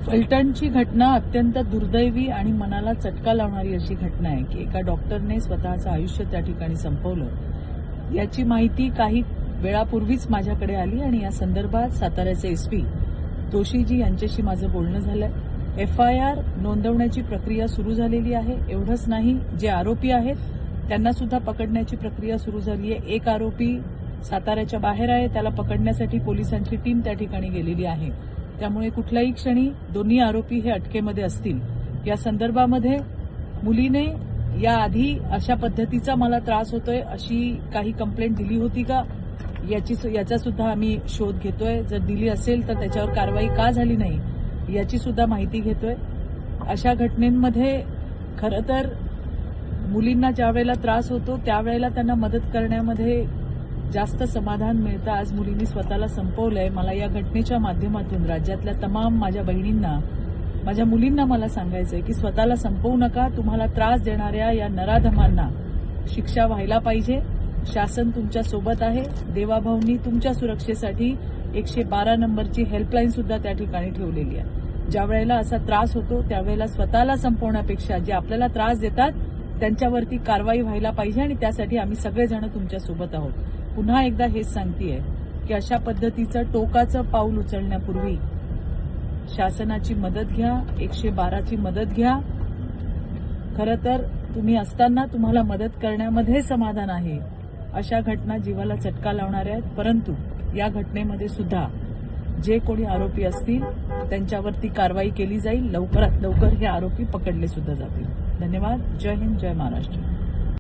फलटणची घटना अत्यंत दुर्दैवी आणि मनाला चटका लावणारी अशी घटना आहे की एका डॉक्टरने स्वतःचं आयुष्य त्या ठिकाणी संपवलं। याची माहिती काही वेळापूर्वीच माझ्याकडे आली आणि या संदर्भात साताऱ्याचे एसपी दोशीजी यांच्याशी माझं बोलणं झालंय। एफआयआर नोंदवण्याची प्रक्रिया सुरू झालेली आहे। एवढंच नाही, जे आरोपी आहेत त्यांना सुद्धा पकडण्याची प्रक्रिया सुरू झाली आहे। एक आरोपी साताऱ्याच्या बाहेर आहे, त्याला पकडण्यासाठी पोलिसांची टीम त्या ठिकाणी गेलेली आहे। त्यामुळे कुठल्याही क्षणी दोन्ही आरोपी हे अटकेमध्ये असतील। या संदर्भामध्ये मुलीने याआधी अशा पद्धतीचा मला त्रास होतोय अशी काही कंप्लेंट दिली होती का याचा सुद्धा आम्ही शोध घेतोय। जर दिली असेल तर त्याच्यावर कारवाई का झाली नाही याची सुद्धा माहिती घेतोय। अशा घटनेमध्ये खरं तर मुलींना ज्या वेळेला त्रास होतो त्यावेळेला त्यांना मदत करण्यामध्ये जास्त समाधान मिळतं। आज मुलींनी स्वतःला संपवलंय। मला या घटनेच्या माध्यमातून राज्यातल्या तमाम माझ्या बहिणींना, माझ्या मुलींना मला सांगायचंय की स्वतःला संपवू नका। तुम्हाला त्रास देणाऱ्या या नराधमांना शिक्षा व्हायला पाहिजे। शासन तुमच्या सोबत आहे। देवाभाऊंनी तुमच्या सुरक्षेसाठी 112 नंबरची हेल्पलाईन सुद्धा त्या ठिकाणी ठेवलेली आहे। ज्या वेळेला असा त्रास होतो त्यावेळेला स्वतःला संपवण्यापेक्षा जे आपल्याला त्रास देतात त्यांच्यावरती कारवाई व्हायला पाहिजे आणि त्यासाठी आम्ही सगळेजण तुमच्या सोबत आहोत। पुन्हा एकदा हेच सांगतेय की अशा पद्धतीचं टोकाचं पाऊल उचलण्यापूर्वी शासनाची मदत घ्या, 112ची मदत घ्या। खरं तर तुम्ही असताना तुम्हाला मदत करण्यामध्ये समाधान आहे। अशा घटना जीवाला चटका लावणाऱ्या आहेत, परंतु या घटनेमध्ये सुद्धा जे कोणी आरोपी असतील त्यांच्यावरती कारवाई केली जाईल। लवकरात लवकर हे आरोपी पकडले सुद्धा जातील। धन्यवाद। जय हिंद, जय महाराष्ट्र।